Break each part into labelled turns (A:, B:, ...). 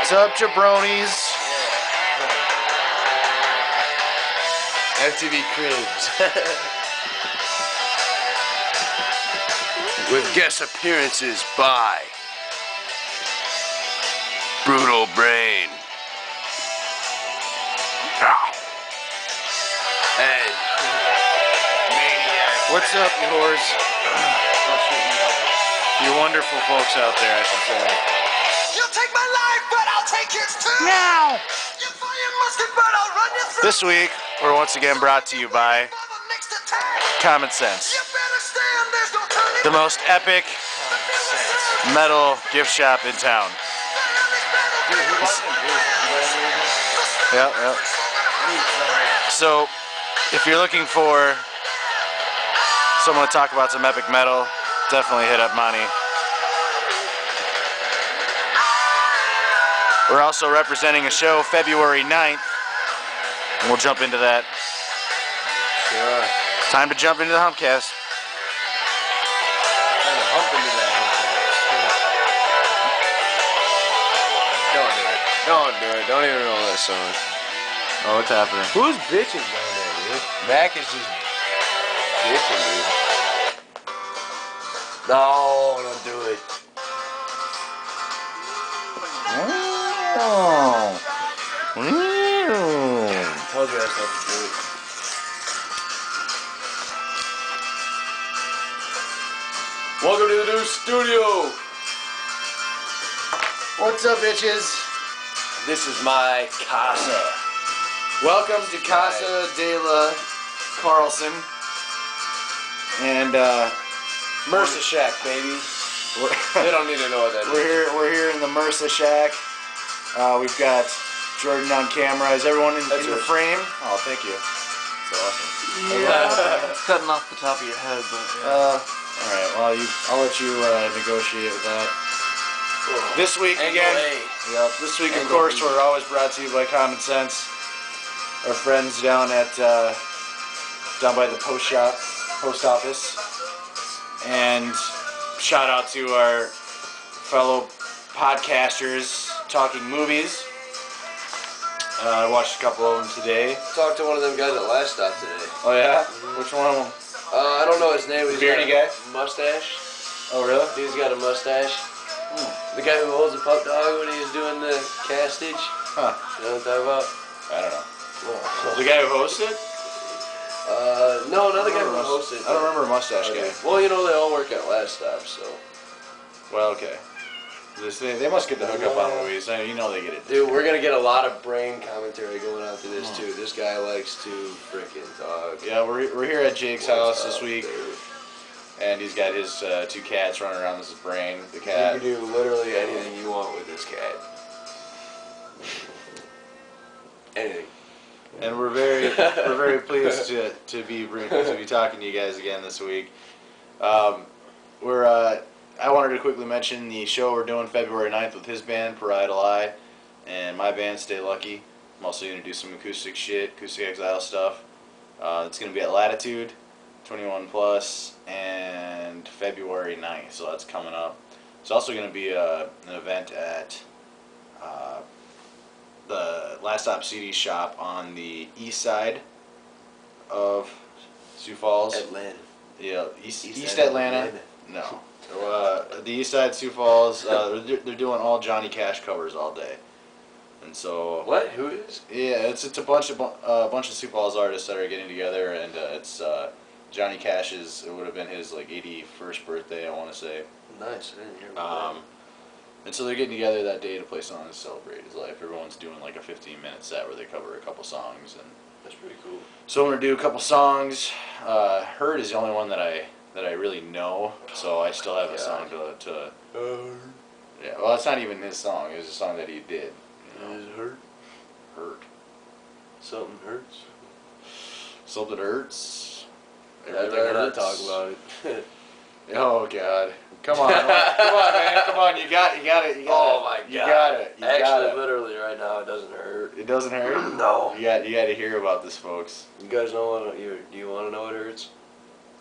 A: What's up, jabronis?
B: MTV Cribs. With guest appearances by Brutal Brain and Maniac.
A: What's up, you whores? You wonderful folks out there, I should say.
C: You'll take my life, but I'll take yours too.
A: Now!
C: You fire musket, but I'll run you through.
A: This week, we're once again brought to you by Common Sense,
C: You better stand, there's no turning.
A: the most epic metal gift shop in town. Yep. So, if you're looking for someone to talk about some epic metal, definitely hit up Monty. We're also representing a show February 9th, and we'll jump into that.
B: Sure.
A: Time to jump into the Humpcast.
B: Trying to hump into that Humpcast. Don't do it. Don't even know that song.
A: Oh, what's happening?
B: Who's bitching down there, dude? Mac is just bitching, dude. No, don't do it.
A: Oh.
B: Told you I was not to do it. Welcome to the new studio.
A: What's up, bitches?
B: This is my casa.
A: Welcome to Casa de la Carlson and
B: Mercer Shack, baby. They don't need to know what that is.
A: We're here in the MRSA Shack. We've got Jordan on camera. Is everyone in the frame? Oh, thank you. That's awesome.
D: Yeah, it's cutting off the top of your head, but
A: all right. Well, I'll let you negotiate with that. This week again. Yep. This week, of course, we're always brought to you by Common Sense. Our friends down by the post office, and shout out to our fellow podcasters talking movies. I watched a couple of them today.
B: Talked to one of them guys at Last Stop today.
A: Oh yeah? Which one of them?
B: I don't know his name. But he's
A: Beardy
B: got
A: guy?
B: a mustache.
A: Oh really?
B: Dude's got a mustache. The guy who holds the pup dog when he's doing the castage.
A: Huh.
B: You know what I'm talking about?
A: I don't know. The guy who hosts it?
B: No, not the guy who hosts it.
A: I don't remember a mustache guy.
B: Well, you know, they all work at Last Stop, so.
A: Well, okay. They must get the hookup on movies. You know they get it.
B: Dude, we're gonna get a lot of brain commentary going on through this too. This guy likes to frickin' talk.
A: Yeah, we're here at Jake's house this week,
B: dude?
A: and he's got his two cats running around. This is Brain, the cat.
B: You can do literally anything you want with this cat. Anything.
A: And we're very pleased to be talking to you guys again this week. I wanted to quickly mention the show we're doing February 9th with his band Parietal Eye and my band Stay Lucky. I'm also going to do some acoustic exile stuff. It's going to be at Latitude 21 Plus and February 9th, so that's coming up. It's also going to be an event at the Last Stop CD shop on the east side of Sioux Falls.
B: Atlanta.
A: Yeah, East Atlanta. No. The east side, Sioux Falls, they're doing all Johnny Cash covers all day. And so...
B: What? Who is?
A: Yeah, it's a bunch of Sioux Falls artists that are getting together, and it's Johnny Cash's, it would have been his like 81st birthday, I want to say.
B: Nice, I didn't hear about that.
A: And so they're getting together that day to play songs to celebrate his life. Everyone's doing like a 15-minute set where they cover a couple songs, and
B: that's pretty cool.
A: so I'm gonna do a couple songs. Hurt is the only one that I really know, so I still have a song to yeah. Well, it's not even his song. It was a song that he did. You know?
B: Is it hurt?
A: Hurt.
B: Something hurts.
A: Something hurts.
B: I'd
A: Everything
B: rather not
A: hurts.
B: talk about it.
A: Oh God! Come on, come on, man! Come on! You got it!
B: Oh my God!
A: You got it! You
B: Actually,
A: got it.
B: literally, right now, it doesn't hurt.
A: It doesn't hurt.
B: No.
A: You got to hear about this, folks.
B: You guys know what? Do you want to know what hurts?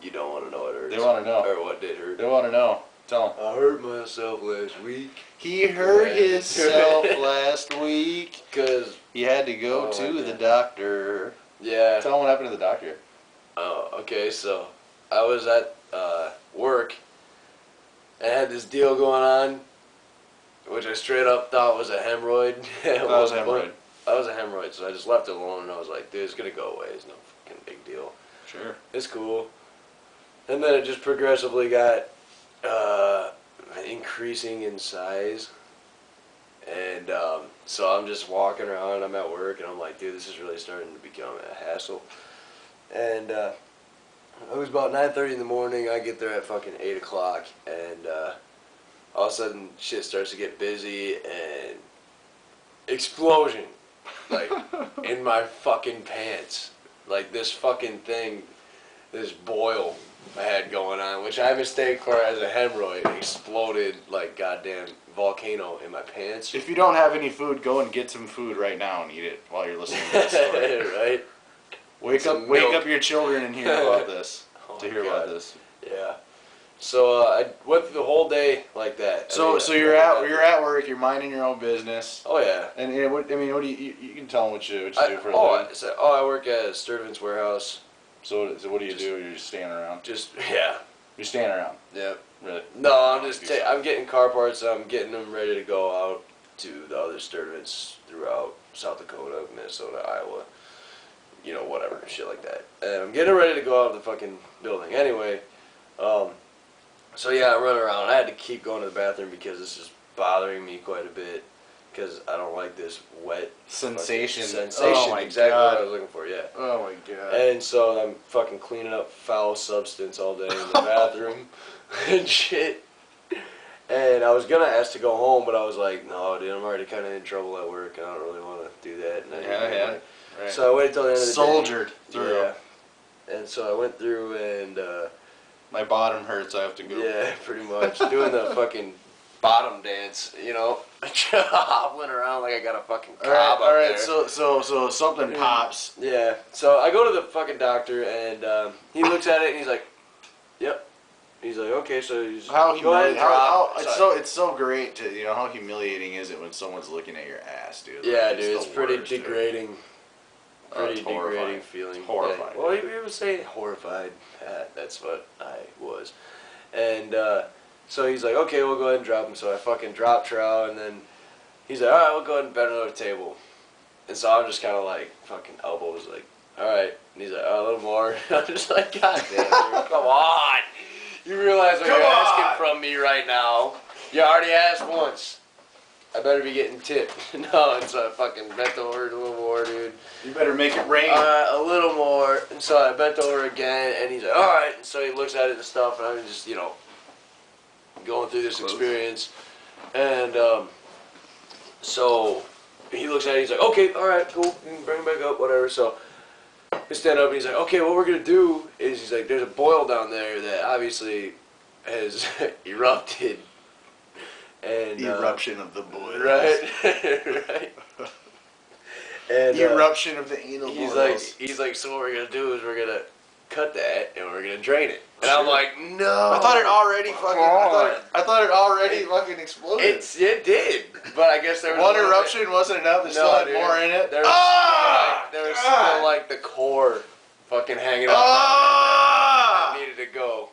B: You don't want to know what hurts.
A: They want to know.
B: Or what did hurt.
A: They want to know. Tell him.
B: I hurt myself last week.
A: He hurt himself last week
B: Because
A: he had to go to the doctor.
B: Yeah.
A: Tell him what happened to the doctor.
B: Oh, okay. So I was at work and I had this deal going on, which I straight up thought was a hemorrhoid.
A: That was a hemorrhoid.
B: That was a hemorrhoid, so I just left it alone and I was like, dude, it's gonna go away. It's no fucking big deal.
A: Sure.
B: It's cool. And then it just progressively got increasing in size. And so I'm just walking around, I'm at work, and I'm like, dude, this is really starting to become a hassle. And it was about 9:30 in the morning. I get there at fucking 8 o'clock, and all of a sudden shit starts to get busy, and explosion, like, in my fucking pants. Like, this fucking thing, this boil I had going on, which I mistake for as a hemorrhoid, exploded like goddamn volcano in my pants.
A: If you don't have any food, go and get some food right now and eat it while you're listening to this story.
B: Right?
A: Wake up your children and hear about this.
B: Oh
A: to hear about this.
B: Yeah. So I went through the whole day like that.
A: So you're at work, you're minding your own business.
B: Oh yeah.
A: And what do you can tell them what you do for a living.
B: I work at a Sturtevant's warehouse.
A: So what do you do? You're just standing around.
B: Yeah.
A: You're standing around.
B: Yeah.
A: Really?
B: No, I'm getting car parts. I'm getting them ready to go out to the other Sturtevants throughout South Dakota, Minnesota, Iowa. You know, whatever, shit like that. And I'm getting ready to go out of the fucking building. Anyway, so yeah, I run around. I had to keep going to the bathroom because this is bothering me quite a bit. Because I don't like this wet
A: sensation.
B: Oh my exactly God. What I was looking for, yeah.
A: Oh my God.
B: And so I'm fucking cleaning up foul substance all day in the bathroom and shit. And I was gonna ask to go home, but I was like, no, dude, I'm already kind of in trouble at work, and I don't really want to do that. And
A: Right.
B: So I waited till the end of the day.
A: Soldiered through.
B: Yeah. And so I went through and.
A: My bottom hurts. I have to go.
B: Yeah, pretty much doing the fucking bottom dance, you know, hobbling around like I got a fucking cob
A: all right.
B: there.
A: So something pops.
B: Yeah. So I go to the fucking doctor and he looks at it and he's like, "Yep." He's like, "Okay, so you just go ahead and drop."
A: It's so great to how humiliating is it when someone's looking at your ass, dude?
B: Yeah, dude, it's pretty degrading.
A: Pretty
B: degrading feeling.
A: It's horrifying.
B: Yeah. Well, he was saying horrified. That's what I was. And so he's like, okay, we'll go ahead and drop him. So I fucking drop trow, and then he's like, all right, we'll go ahead and bend another table. And so I'm just kind of like, fucking elbows, like, all right. And he's like, oh, a little more. I'm just like, God damn, dude, come on. You realize what you're asking from me right now. You already asked once. I better be getting tipped. No, and so I fucking bent over a little more, dude.
A: You better make it rain.
B: A little more. And so I bent over again, and he's like, all right. And so he looks at it and stuff, and I'm just, going through this experience. And so he looks at it, he's like, okay, all right, cool. You can bring him back up, whatever. So he stand up, and he's like, okay, what we're going to do is, he's like, there's a boil down there that obviously has erupted. And,
A: eruption of the boils.
B: Right, right. And
A: eruption of the anal boils.
B: He's like, so what we're gonna do is we're gonna cut that and we're gonna drain it. And I'm like, no.
A: I thought it already fucking. I thought it already fucking exploded.
B: It did, but I guess there was
A: one eruption wasn't enough. There still had more in it.
B: There was still like the core fucking hanging out. I needed to go.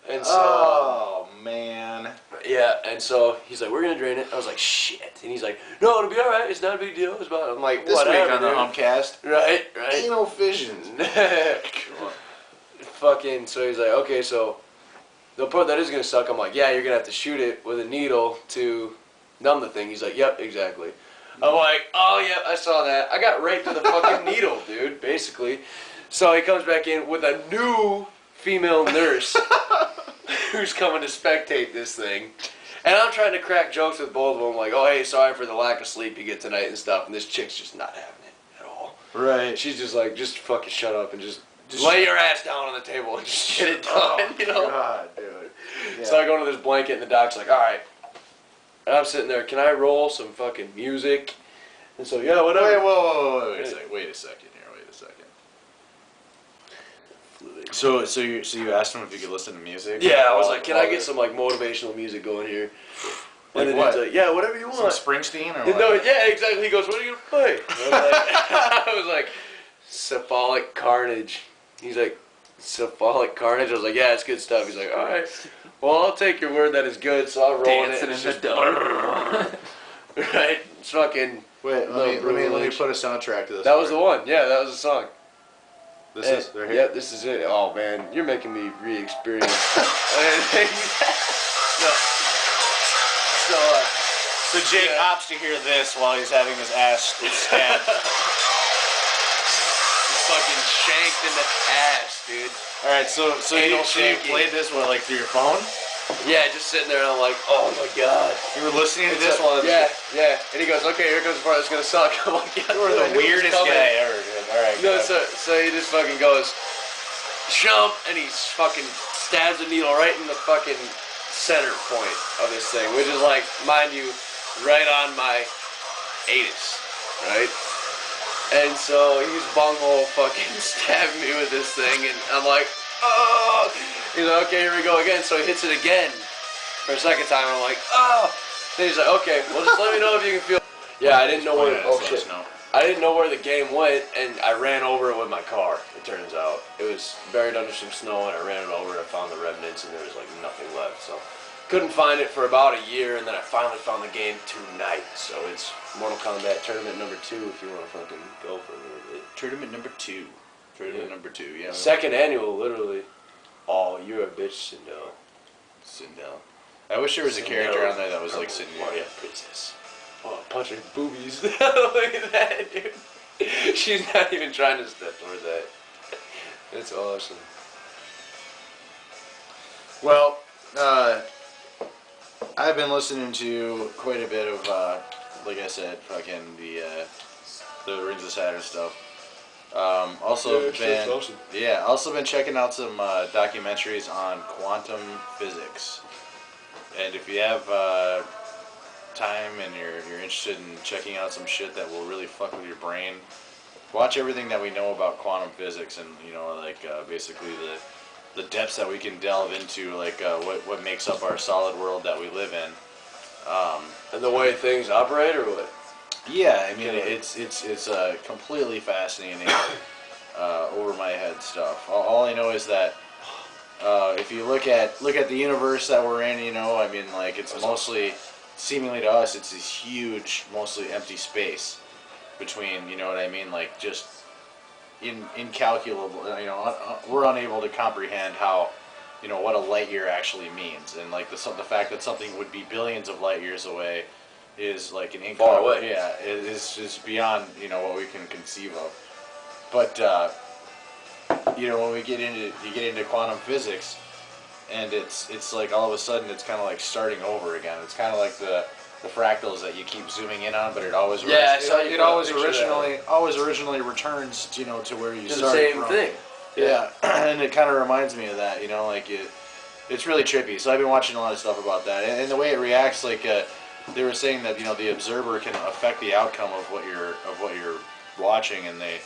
B: And so.
A: Oh man.
B: Yeah, and so he's like, we're gonna drain it. I was like, shit. And he's like, no, it'll be all right. It's not a big deal. It's about. I'm like,
A: this
B: whatever,
A: week on the Humpcast.
B: Right.
A: Anal fissions.
B: Fucking. So he's like, okay, so the part that is gonna suck. I'm like, yeah, you're gonna have to shoot it with a needle to numb the thing. He's like, yep, exactly. I'm like, oh yeah, I saw that. I got right to the fucking needle, dude. Basically. So he comes back in with a new female nurse. Who's coming to spectate this thing. And I'm trying to crack jokes with both of them, like, oh, hey, sorry for the lack of sleep you get tonight and stuff, and this chick's just not having it at all.
A: Right.
B: She's just like, just fucking shut up and just lay your ass down on the table and just get it done,
A: God, dude. Yeah.
B: So I go into this blanket, and the doc's like, all right. And I'm sitting there, can I roll some fucking music? And so, yeah, whatever.
A: Wait a second here, wait a second. So you asked him if you could listen to music?
B: Yeah, I was like, can I get some like motivational music going here?
A: Like
B: and then
A: what?
B: he's like, yeah, whatever you want.
A: Some Springsteen or
B: No,
A: what?
B: yeah, exactly. He goes, what are you gonna play? I was like, Cephalic Carnage. He's like, Cephalic Carnage. I was like, yeah, it's good stuff. He's like, all right. Well, I'll take your word that is good. So I'll roll
D: Dancing
B: it.
D: in the dark.
B: Right? It's fucking.
A: Wait, let me put a soundtrack to this.
B: That was the one. Yeah, that was the song.
A: This is right here.
B: Yeah, this is it. Oh man, you're making me re-experience.
A: So Jake opts to hear this while he's having his ass stabbed.
B: Fucking shanked in the ass, dude.
A: All right, so you played this like through your phone?
B: Yeah, just sitting there and I'm like, oh my god.
A: You were listening to this while
B: yeah. And he goes, okay, here comes the part that's gonna suck. I'm like, yeah,
A: you were the weirdest guy ever, dude. All right.
B: No, so he just fucking goes, jump, and he fucking stabs the needle right in the fucking center point of this thing, which is like, mind you, right on my anus, right? And so he's bunghole fucking stabbing me with this thing, and I'm like, oh! He's like, okay, here we go again. So he hits it again for a second time, and I'm like, oh! Then he's like, okay, well, just let me know if you can feel. Yeah, I didn't know where. Oh shit! I didn't know where the game went, and I ran over it with my car. It turns out it was buried under some snow, and I ran it over. I found the remnants, and there was like nothing left. So couldn't find it for about a year, and then I finally found the game tonight. So it's Mortal Kombat Tournament number 2 if you want to fucking go for a little bit.
A: Tournament number 2. Number 2, yeah.
B: Second annual, literally. Oh, you're a bitch,
A: Sindel. I wish there was a character on there that was like Sindel.
B: Mario Princess. Oh, punch her boobies. Look at that, dude. She's not even trying to step towards that. It's awesome.
A: Well, I've been listening to quite a bit of, like I said, fucking the Rings of Saturn stuff. Also been checking out some documentaries on quantum physics. And if you have time and you're interested in checking out some shit that will really fuck with your brain, watch everything that we know about quantum physics and basically the depths that we can delve into, like what makes up our solid world that we live in.
B: And the way things operate, or what?
A: Yeah, I mean it's completely fascinating, over my head stuff. All I know is that if you look at the universe that we're in, I mean, like, it's mostly, seemingly to us, it's this huge, mostly empty space between, you know what I mean, like, just incalculable. We're unable to comprehend how, what a light year actually means, and like the fact that something would be billions of light years away is like an
B: far away.
A: Yeah, it is just beyond what we can conceive of. But when you get into quantum physics, and it's like all of a sudden it's kind of like starting over again. It's kind of like the fractals that you keep zooming in on, but it always always originally returns to where you started
B: the same
A: from.
B: thing.
A: Yeah, and it kind of reminds me of that. It's really trippy. So I've been watching a lot of stuff about that, and the way it reacts, like they were saying that the observer can affect the outcome of what you're watching, and they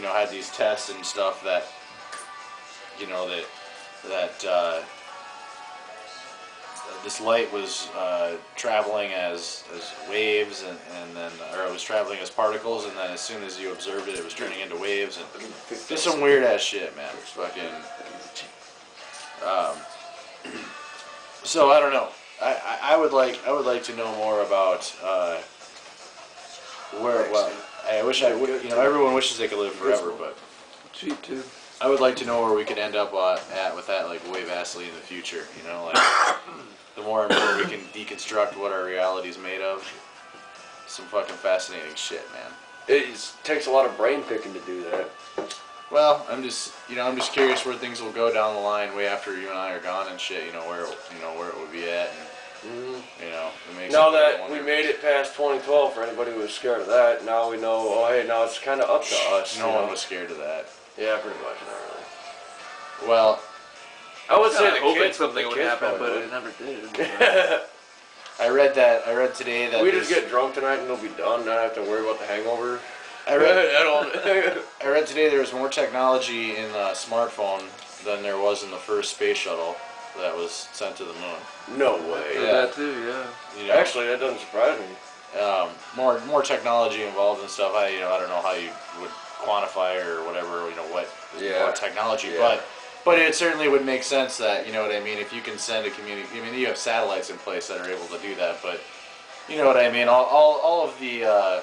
A: had these tests and stuff that this light was traveling as waves, and then it was traveling as particles, and then as soon as you observed it, it was turning into waves, and just some weird ass shit, man. It's fucking. So I don't know. I would like to know more about where. Well, I wish I would. Everyone wishes they could live forever, but
D: cheap too.
A: I would like to know where we could end up at with that, like, way vastly in the future. Like the more and more we can deconstruct what our reality is made of. Some fucking fascinating shit, man.
B: It takes a lot of brain picking to do that.
A: Well, I'm just curious where things will go down the line, way after you and I are gone and shit. Where it would be at, and it makes.
B: Now that we made it past 2012, for anybody who was scared of that, now we know. Oh, hey, now it's kind of up to us.
A: No one was scared of that.
B: Yeah, pretty much, not really.
A: Well,
B: I would say
D: hoping something would happen, but it never did.
A: I read today that
B: we just get drunk tonight and it'll be done. Not have to worry about the hangover.
A: I read today there was more technology in the smartphone than there was in the first space shuttle that was sent to the moon.
B: No way.
D: Yeah. That too, yeah.
A: You know,
B: Actually, that doesn't surprise me.
A: more technology involved and stuff. I don't know how you would quantify or whatever. You know what is more technology, but it certainly would make sense that, you know what I mean. If you can send a community, I mean, you have satellites in place that are able to do that, but you know what I mean. All of the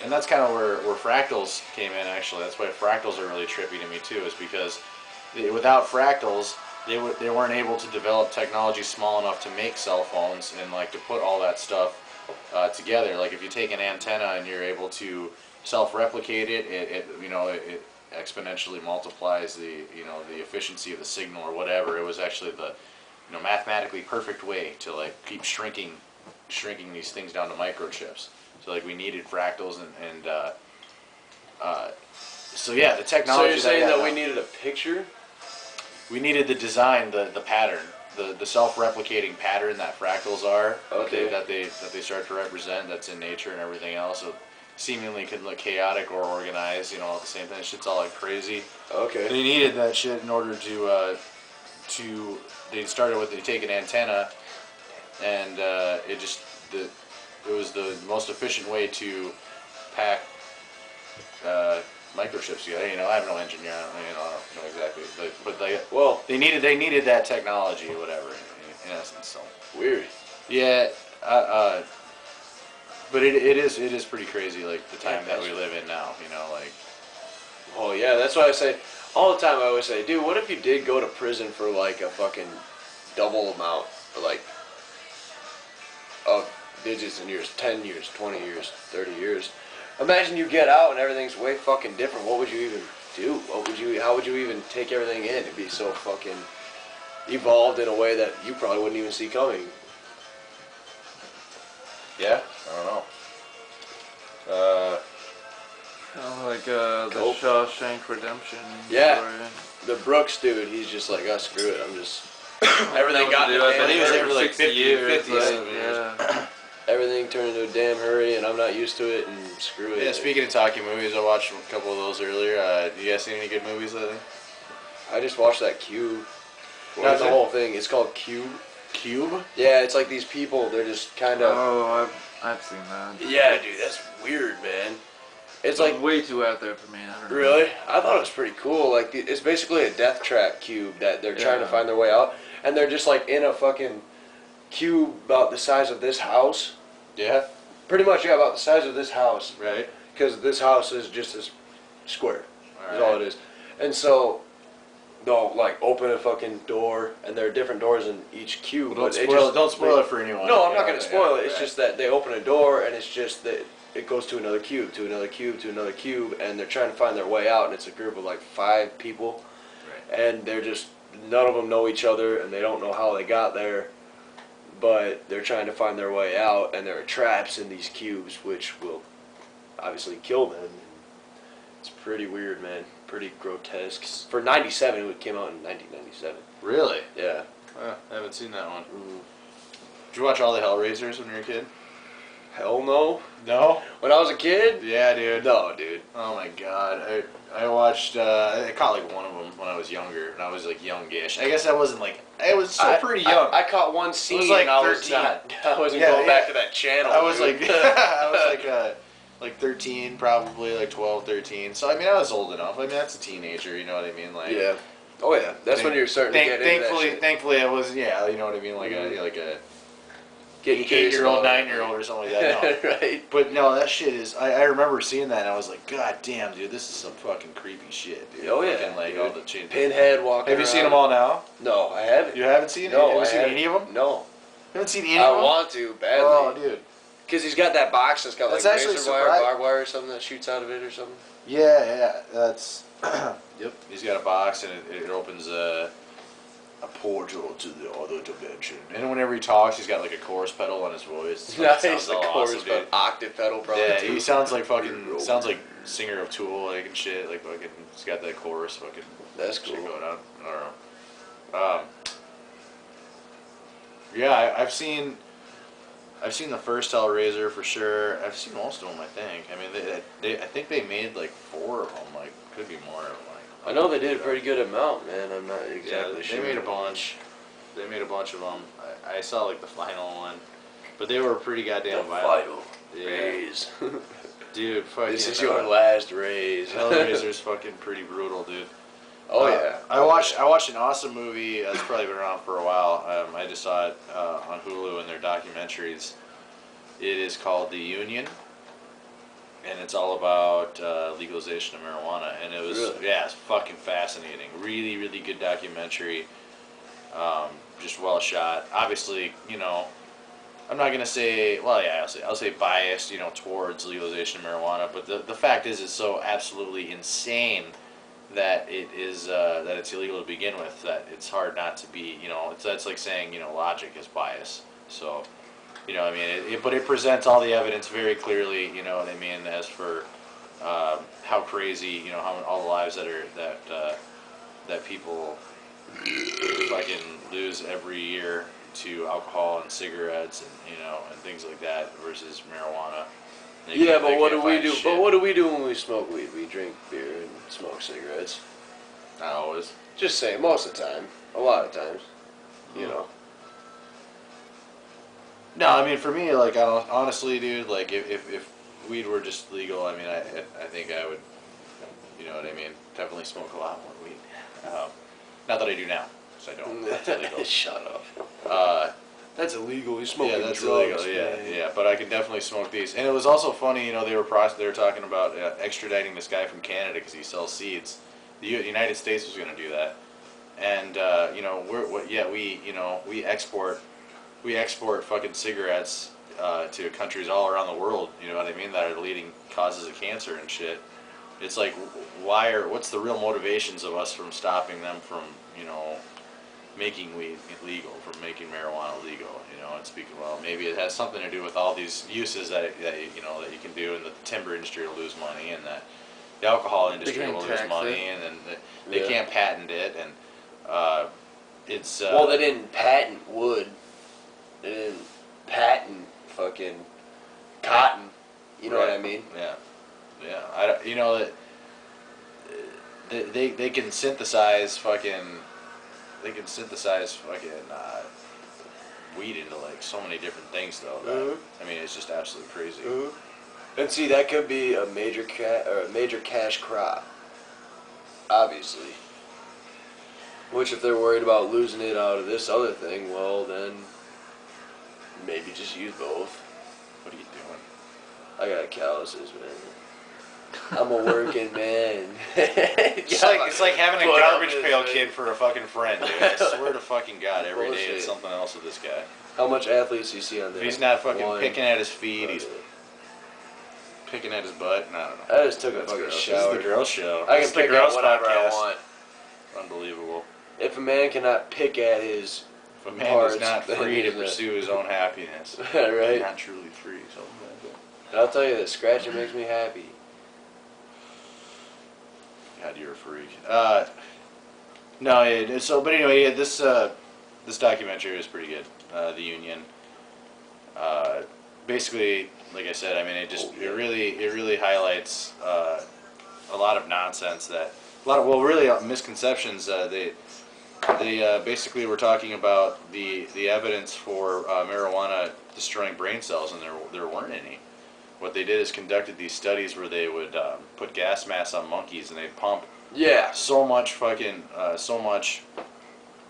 A: and that's kind of where fractals came in. Actually, that's why fractals are really trippy to me too. Is because without fractals, they weren't able to develop technology small enough to make cell phones and like to put all that stuff together. Like if you take an antenna and you're able to self-replicate it exponentially multiplies the efficiency of the signal or whatever. It was actually the mathematically perfect way to like keep shrinking these things down to microchips. So like we needed fractals and so yeah, the technology.
B: So you're saying that we needed a picture?
A: We needed the design, the pattern, the self-replicating pattern that fractals are.
B: Okay.
A: That they start to represent. That's in nature and everything else. So seemingly could look chaotic or organized. At the same time, shit's all like crazy.
B: Okay.
A: They needed that shit in order to they started with, they take an antenna, and it was the most efficient way to pack microchips together. I have no engineer. I don't know exactly, but they needed that technology or whatever in essence. So
B: weird.
A: Yeah, but it is pretty crazy, like the time that we live in now. Like.
B: Oh yeah, that's why I say all the time. I always say, dude, what if you did go to prison for like a fucking double amount, like of digits in years, 10 years, 20 years, 30 years. Imagine you get out and everything's way fucking different. What would you even do? How would you even take everything in? It'd be so fucking evolved in a way that you probably wouldn't even see coming. Yeah? I don't know.
D: Like the Shawshank Redemption
B: story. The Brooks dude, he's just like, screw it, I'm just... everything got in a
A: he was there for like 50 years.
D: Yeah.
B: Everything turned into a damn hurry, and I'm not used to it, and screw it.
A: Yeah, speaking of talking movies, I watched a couple of those earlier. You guys seen any good movies lately?
B: I just watched that Cube. Not the whole thing. It's called Cube.
A: Cube?
B: Yeah, it's like these people, they're just kind of...
D: Oh, I've seen that.
B: Yeah, dude, that's weird, man. It's like
D: way too out there for me. I don't know.
B: Really? I thought it was pretty cool. Like, it's basically a death trap cube that they're trying to find their way out, and they're just like in a fucking cube about the size of this house.
A: Yeah.
B: Pretty much, yeah, about the size of this house.
A: Right.
B: Because this house is just a square. That's all it is. And so they'll like open a fucking door, and there are different doors in each cube.
A: Well, don't spoil it for anyone.
B: No, I'm not going to spoil it. It's just that they open a door, and it's just that it goes to another cube, to another cube, to another cube, and they're trying to find their way out, and it's a group of like 5 people. Right. And they're just, none of them know each other, and they don't know how they got there, but they're trying to find their way out, and there are traps in these cubes, which will obviously kill them. It's pretty weird, man. Pretty grotesque. For 97, it came out in 1997.
A: Really?
B: Yeah.
A: I haven't seen that one. Did you watch all the Hellraisers when you were a kid?
B: Hell no.
A: No?
B: When I was a kid?
A: Yeah, dude.
B: No, dude.
A: Oh my god. I watched, I caught like one of them when I was younger, and I was like youngish. I guess I wasn't like, I was still pretty young.
B: I caught one scene,
A: I was like
B: and I
A: 13.
B: wasn't going back to that channel.
A: I was like, I was like 13 probably, like 12, 13. So I mean, I was old enough. I mean, that's a teenager, you know what I mean? Like,
B: yeah. Oh yeah. That's when you're starting to get into that shit.
A: Thankfully, I was, yeah, you know what I mean? Like a
B: 8-year-old,
A: 9-year-old or something like that. No.
B: Right.
A: But no, that shit is. I remember seeing that, and I was like, God damn, dude, this is some fucking creepy shit, dude.
B: Oh yeah.
A: Fucking, like all the
B: Pinhead walking.
A: Have you seen them all now?
B: No, I haven't.
A: You haven't seen?
B: No,
A: Have you seen any of them?
B: No.
A: You haven't seen any of them?
B: I want to badly.
A: Oh, dude.
B: Because he's got that box that's got like
A: actually
B: razor wire, barbed wire, or something that shoots out of it, or something.
A: Yeah, that's. Yep. He's got a box, and it opens a portal to the other dimension. And whenever he talks, he's got like a chorus pedal on his voice.
B: Nice,
A: sounds
B: the chorus
A: awesome,
B: pedal, octave pedal, probably.
A: Yeah,
B: too.
A: he sounds like fucking. Sounds like singer of Tool, like and shit. Like fucking. He's got that chorus, fucking.
B: That's cool.
A: Shit going on. I don't know. Yeah, I've seen. I've seen the first Hellraiser for sure. I've seen most of them, I think. I mean, I think they made like 4 of them. Like, could be more. Like,
B: I know they did a pretty good amount, man. I'm not exactly
A: yeah,
B: sure.
A: They made a bunch. They made a bunch of them. I saw like the final one, but they were pretty goddamn violent.
B: The raise.
A: Dude, fucking.
B: This is your last raise.
A: Hellraiser's fucking pretty brutal, dude.
B: Oh yeah.
A: I watched an awesome movie that's probably been around for a while. I just saw it on Hulu in their documentaries. It is called The Union, and it's all about legalization of marijuana. And it was it's fucking fascinating. Really, really good documentary. Just well shot. Obviously, you know, I'm not gonna say. Well, yeah, I'll say biased, you know, towards legalization of marijuana. But the fact is, it's so absolutely insane that it's illegal to begin with, that it's hard not to be, you know, that's like saying, you know, logic is bias. So, you know, I mean, but it presents all the evidence very clearly, you know what I mean, as for how crazy, you know, how all the lives that people fucking lose every year to alcohol and cigarettes and, you know, and things like that versus marijuana.
B: Yeah, but what do we do? But what do we do when we smoke weed? We drink beer and smoke cigarettes.
A: Not always.
B: Just saying, most of the time. A lot of times. You know.
A: No, I mean, for me, like, honestly, dude, like, if weed were just legal, I mean, I think I would, you know what I mean, definitely smoke a lot more weed. Not that I do now, because I don't. That's illegal.
B: Shut up. That's illegal. You're smoking drugs.
A: That's illegal. Yeah. But I can definitely smoke these. And it was also funny, you know, they were talking about extraditing this guy from Canada because he sells seeds. The United States was going to do that, and you know, we export fucking cigarettes to countries all around the world. You know what I mean? That are the leading causes of cancer and shit. It's like, what's the real motivations of us from stopping them from, you know, making weed legal, from making marijuana legal, you know, and speaking, well, maybe it has something to do with all these uses that you know, that you can do, and the timber industry will lose money, and that the alcohol industry will lose money, and then they can't patent it, and it's...
B: well, they didn't patent wood. They didn't patent fucking cotton. You know what I mean?
A: Yeah. You know, that they can synthesize fucking... They can synthesize fucking weed into like so many different things, though. That, I mean, it's just absolutely crazy.
B: And see, that could be a major cash crop, obviously. Which, if they're worried about losing it out of this other thing, well, then maybe just use both.
A: What are you doing?
B: I got calluses, man. I'm a working man.
A: It's like having a garbage pail kid for a fucking friend, dude. I swear to fucking God, every day it's something else with this guy.
B: How much athletes do you see on there?
A: He's not fucking picking at his feet. He's picking at his butt. I don't know.
B: I just took a fucking shower.
A: This is the girl show.
B: I can pick at whatever I want.
A: Unbelievable.
B: If a man cannot pick at his
A: if a man is not free to pursue his own happiness,
B: right?
A: Not truly free. Something like that.
B: I'll tell you that scratching makes me happy.
A: God, you're a freak. No, so but anyway, this documentary is pretty good. The Union. Basically, like I said, I mean, it really highlights a lot of nonsense misconceptions. They basically were talking about the evidence for marijuana destroying brain cells, and there weren't any. What they did is conducted these studies where they would put gas masks on monkeys, and they'd pump so much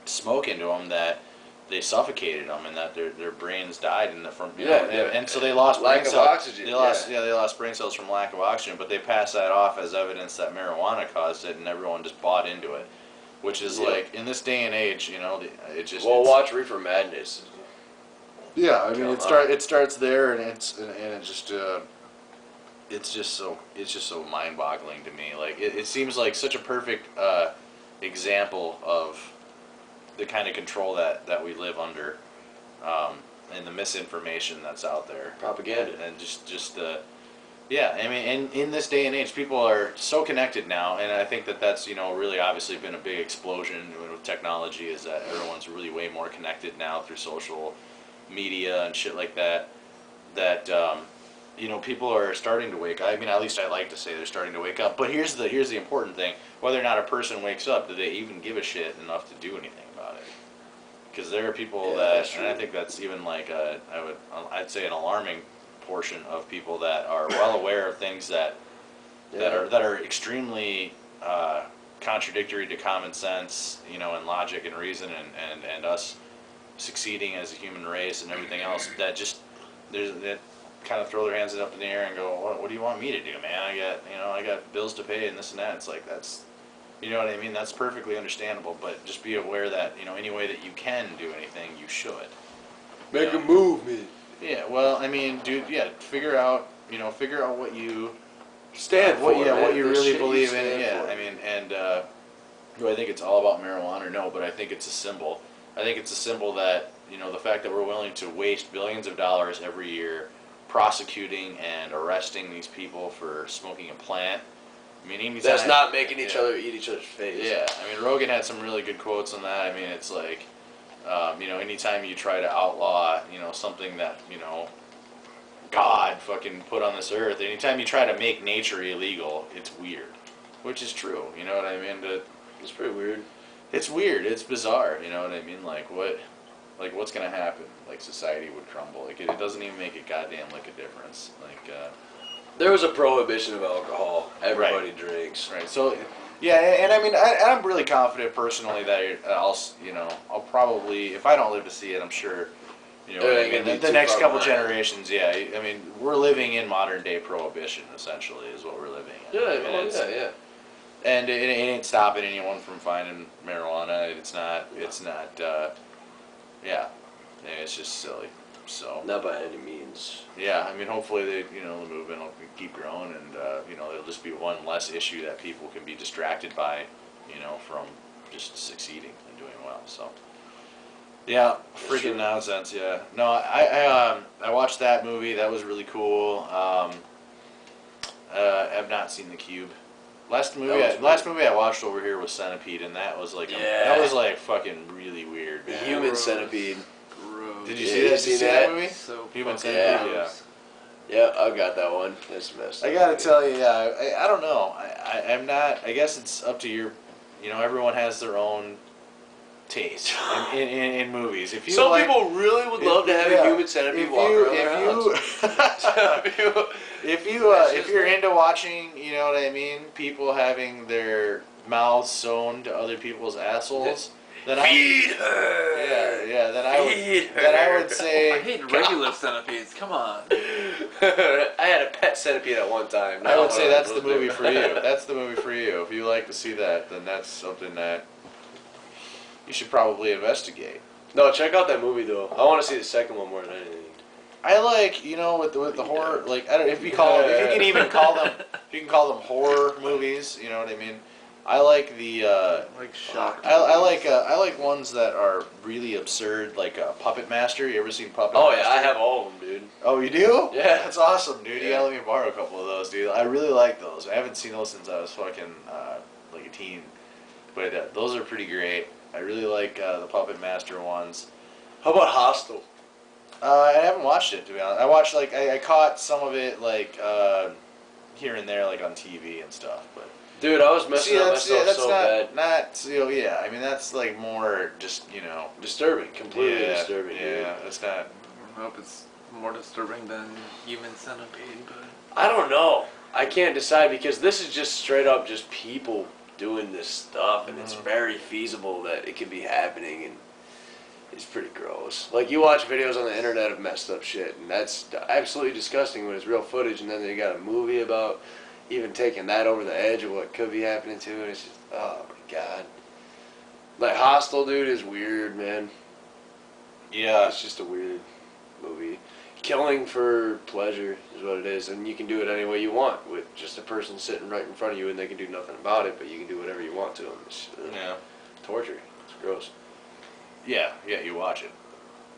A: smoke into them that they suffocated them, and that their brains died and so they lost
B: lack
A: brain
B: of oxygen.
A: They lost brain cells from lack of oxygen, but they passed that off as evidence that marijuana caused it, and everyone just bought into it, which is like, in this day and age, you know, it just
B: watch Reefer Madness.
A: Yeah, I mean, it starts there, and it's just so mind-boggling to me. Like, it seems like such a perfect example of the kind of control that we live under, and the misinformation that's out there.
B: Propaganda.
A: And just I mean, in this day and age, people are so connected now, and I think that's, you know, really obviously been a big explosion with technology, is that everyone's really way more connected now through social media and shit like that. that people are starting to wake up. I mean, at least I like to say they're starting to wake up. But here's the important thing: whether or not a person wakes up, do they even give a shit enough to do anything about it? Because there are people that, and I think that's even like I'd say an alarming portion of people that are well aware of things that are extremely contradictory to common sense, and logic and reason, and us succeeding as a human race and everything else. That kind of throw their hands up in the air and go, what do you want me to do, man? I got bills to pay and this and that. It's like, that's, you know what I mean? That's perfectly understandable, but just be aware that, any way that you can do anything, you should.
B: Make a move, man.
A: Yeah, well, I mean, dude, figure out what you
B: stand for,
A: what you really believe in.
B: Yeah,
A: I mean, and do I think it's all about marijuana? No, but I think it's a symbol. I think it's a symbol that, the fact that we're willing to waste billions of dollars every year prosecuting and arresting these people for smoking a plant. I mean, anytime,
B: that's not making each other eat each other's face.
A: Yeah, I mean, Rogan had some really good quotes on that. I mean, it's like, anytime you try to outlaw, something that, God fucking put on this earth, anytime you try to make nature illegal, it's weird. Which is true, you know what I mean?
B: It's pretty weird.
A: It's weird, it's bizarre, you know what I mean? What's gonna happen? Like, society would crumble. Like, it doesn't even make a goddamn lick of difference. Like,
B: there was a prohibition of alcohol. Everybody drinks.
A: Right. So, yeah, and I mean, I'm really confident personally that I'll probably, if I don't live to see it, I'm sure, the next couple generations, I mean, we're living in modern day prohibition, essentially, is what we're living in.
B: Yeah.
A: And it ain't stopping anyone from finding marijuana. It's not, it's just silly. So.
B: Not by any means.
A: Yeah, I mean, hopefully the movement will keep growing, and it'll just be one less issue that people can be distracted by, from just succeeding and doing well. So. Yeah, freaking nonsense. Yeah. No, I watched that movie. That was really cool. I've not seen The Cube. Last movie I watched over here was Centipede, and that was like fucking really weird.
B: The Human Centipede.
D: Gross.
A: Did you see that movie?
D: So
A: Human Centipede.
D: yeah.
B: Yeah, I've got that one. It's messed up.
A: I gotta tell you, I don't know. I'm not. I guess it's up to your. Everyone has their own taste in movies. If you
B: some people really would love to have a Human Centipede walk around their house.
A: If you're into watching, you know what I mean, people having their mouths sewn to other people's assholes, then
B: feed her.
A: Yeah. Then I would say
D: I hate regular centipedes. Come on.
B: I had a pet centipede at one time.
A: I would say that's the movie for you. That's the movie for you. If you like to see that, then that's something that you should probably investigate.
B: No, check out that movie though. I want to see the second one more than anything.
A: I like, with the horror, like, I don't know if you can even call them horror movies, you know what I mean? I like the
D: like shock.
A: I like ones that are really absurd, like Puppet Master. You ever seen Puppet Master?
B: Oh yeah, I have all of them, dude.
A: Oh, you do?
B: Yeah,
A: that's awesome, dude.
B: Yeah.
A: You gotta let me borrow a couple of those, dude. I really like those. I haven't seen those since I was fucking like a teen, but those are pretty great. I really like the Puppet Master ones.
B: How about Hostel?
A: I haven't watched it, to be honest. I watched I caught some of it here and there, like on TV and stuff, but.
B: Dude, I was messing up myself so bad.
A: I mean, that's like more just,
B: disturbing, completely disturbing.
A: Yeah,
B: dude.
A: it's not.
D: I hope it's more disturbing than Human Centipede, but
B: I don't know. I can't decide because this is just straight up just people doing this stuff, and it's very feasible that it could be happening, and it's pretty gross. Like, you watch videos on the internet of messed up shit, and that's absolutely disgusting when it's real footage, and then they got a movie about even taking that over the edge of what could be happening to it. It's just, oh my god. Like, Hostel, dude, is weird, man.
A: Yeah.
B: It's just a weird movie. Killing for pleasure is what it is, and you can do it any way you want with just a person sitting right in front of you, and they can do nothing about it, but you can do whatever you want to them. It's torture. It's gross.
A: Yeah, you watch it.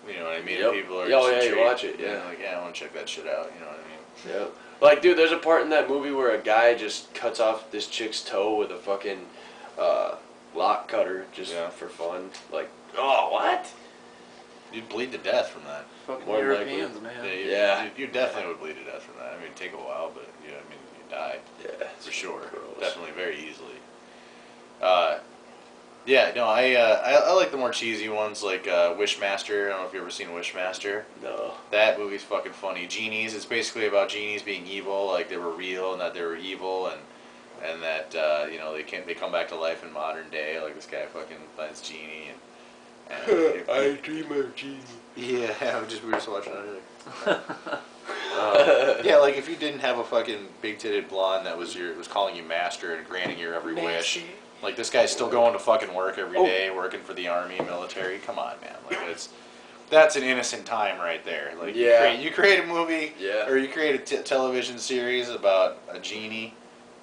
A: You know what I mean?
B: Yep.
A: People are
B: you watch it, yeah.
A: Like, I want to check that shit out, you know what I mean?
B: Yeah. Like, dude, there's a part in that movie where a guy just cuts off this chick's toe with a fucking lock cutter just for fun. Like, oh, what?
A: You'd bleed to death from that.
D: Fucking
B: More
D: Europeans,
B: likely.
D: man.
B: Yeah.
A: You definitely would bleed to death from that. I mean, it'd take a while, but yeah, I mean, you die
B: Yeah.
A: for sure.
B: Gross.
A: Definitely, very easily. Yeah, no, I like the more cheesy ones like Wishmaster. I don't know if you've ever seen Wishmaster.
B: No.
A: That movie's fucking funny. Genies. It's basically about genies being evil, like they were real and that they were evil, and that they come back to life in modern day. Like this guy fucking finds genie and
B: I dream of genie.
A: yeah, we were just watching it. Yeah, like if you didn't have a fucking big-titted blonde that was calling you master and granting your every wish, like this guy's still going to fucking work every day, working for the army, military. Come on, man. Like that's an innocent time right there. Like you create a movie, or you create a television series about a genie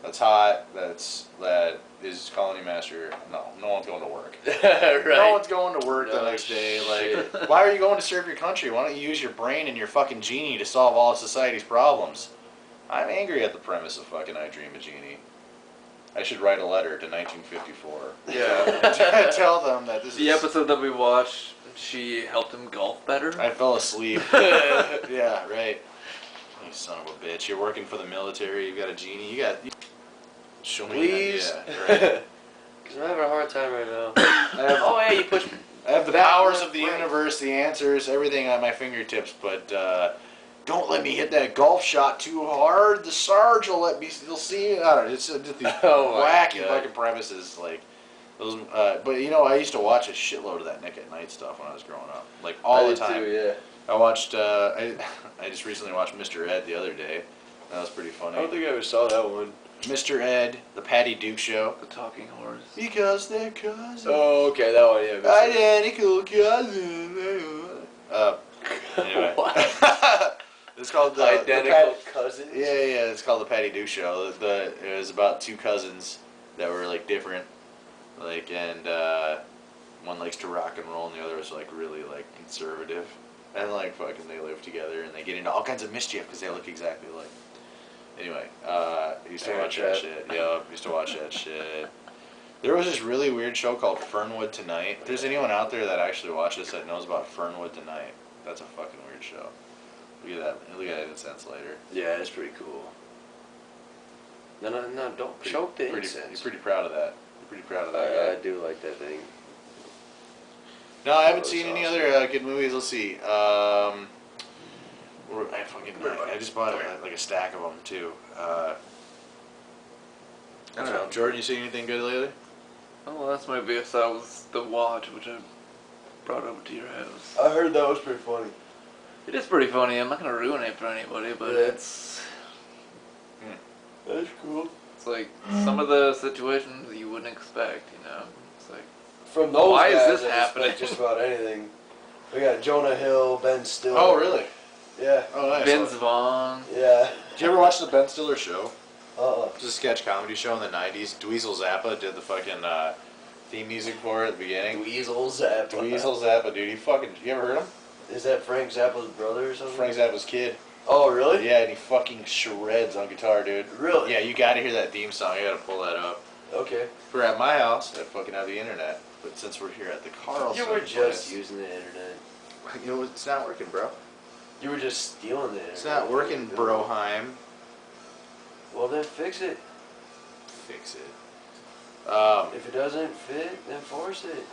A: that's hot, that is colony master. No one's going to work.
B: Right.
A: No one's going to work the next day. Like, why are you going to serve your country? Why don't you use your brain and your fucking genie to solve all of society's problems? I'm angry at the premise of fucking I Dream of Genie. I should write a letter to 1954.
D: Yeah.
A: Tell them that this is...
D: The episode that we watched, she helped him golf better.
A: I fell asleep. Yeah, right. You son of a bitch. You're working for the military. You got a genie. Show me
B: Please.
A: that. Yeah, right.
B: Because I'm having a hard time right now.
A: Oh,
B: yeah, you pushed me.
A: I have the powers of the universe, the answers, everything at my fingertips, but don't let me hit that golf shot too hard. The Sarge will let me. You'll see. I don't know. It's just these wacky fucking premises, like those. But I used to watch a shitload of that Nick at Night stuff when I was growing up, like all the time.
B: Too, yeah.
A: I watched. I just recently watched Mr. Ed the other day. That was pretty funny.
B: I don't think I ever saw that one.
A: Mr. Ed, the Patty Duke Show.
D: The talking horse.
A: Because they're cousins.
B: Oh, okay, that one, yeah.
A: Identical cousins. Anyway. It's called the
B: Identical Cousins?
A: Yeah, it's called the Patty Duke Show. It was about two cousins that were like different, like, and one likes to rock and roll and the other was like really like conservative, and like fucking they live together and they get into all kinds of mischief because they look exactly alike. Anyway, used to watch that shit. Yeah, used to watch that shit. There was this really weird show called Fernwood Tonight. If there's anyone out there that actually watches that knows about Fernwood Tonight, that's a fucking weird show. Look at that. Look at it in Incense later.
B: Yeah, it's pretty cool. No, don't choke the incense.
A: You're pretty proud of that. You're pretty proud of that guy.
B: I do like that thing.
A: No, I haven't seen any other good movies. Let's see. I just bought like a stack of them too. I don't know. Jordan, you seen anything good lately?
D: Oh, well, that's my biggest thought was The Watch, which I brought over to your house.
B: I heard that was pretty funny.
D: It is pretty funny. I'm not gonna ruin it for anybody, but it's
B: That's cool.
D: It's like some of the situations you wouldn't expect. It's like
B: From those
D: why
B: guys,
D: is this happening?
B: Just about anything. We got Jonah Hill, Ben Stiller.
A: Oh, really?
B: Yeah.
A: Oh, nice.
D: Vince Vaughn.
B: Yeah.
A: Did you ever watch the Ben Stiller show?
B: It
A: was a sketch comedy show in the 90s. Dweezil Zappa did the fucking theme music for it at the beginning.
B: Dweezil Zappa.
A: Dweezil Zappa, dude. You ever heard him?
B: Is that Frank Zappa's brother or something?
A: Frank Zappa's kid.
B: Oh, really?
A: Yeah, and he fucking shreds on guitar, dude.
B: Really?
A: Yeah, you gotta hear that theme song. You gotta pull that up.
B: Okay.
A: If we're at my house, I'd fucking have the internet. But since we're here at the Carlson
B: You were just
A: place,
B: using the internet.
A: it's not working, bro.
B: You were just stealing the internet.
A: It's not working, Broheim.
B: Well, then fix it.
A: Fix it.
B: If it doesn't fit, then force it.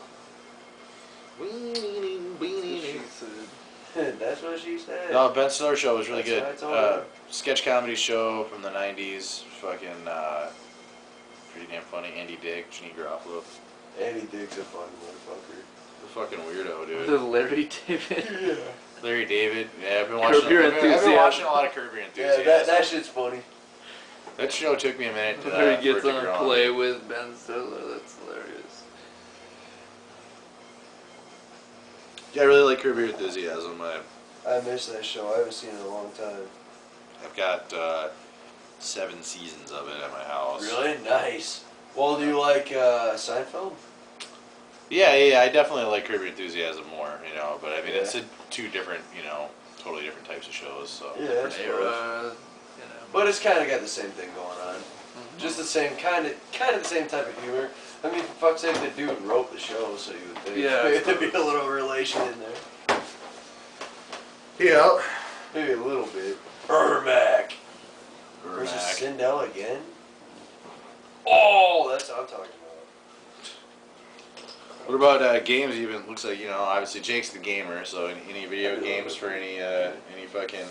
B: That's what she said.
A: No, Ben Stiller show was really
B: That's
A: good.
B: what I told her.
A: Sketch comedy show from the 90s. Fucking pretty damn funny. Andy Dick, Jeannie Garofalo.
B: Andy Dick's a fun motherfucker.
A: The fucking weirdo, dude.
D: The Larry David.
B: Yeah.
A: Larry David. Yeah, I've been watching.
D: Curb Your
A: I've been
D: Enthusiasm.
A: watching a lot of Curb Your Enthusiasm.
B: Yeah, that shit's funny.
A: That show took me a minute to
D: Where he gets
A: for it
D: on
A: to
D: a
A: grow
D: play
A: on me.
D: with Ben Stiller. That's hilarious.
A: Yeah, I really like Curb Your Enthusiasm.
B: I miss that show. I haven't seen it in a long time.
A: I've got 7 seasons of it at my house.
B: Really? Nice. Well, do you like Seinfeld?
A: Yeah, I definitely like Curb Your Enthusiasm more, but I mean, it's two different, totally different types of shows, so.
B: Yeah,
A: different
B: that's
A: eras.
B: But it's kind of got the same thing going on. Mm-hmm. Just the same kind of the same type of humor. I mean, for fuck's sake, the dude wrote the show, so you would think there'd be a little relation in there.
A: Yeah.
B: Maybe a little bit. Ermac. Versus
A: Ermac.
B: Sindel again. Oh, that's what I'm talking about.
A: What about games even? Looks like, obviously Jake's the gamer, so any video games for any fucking...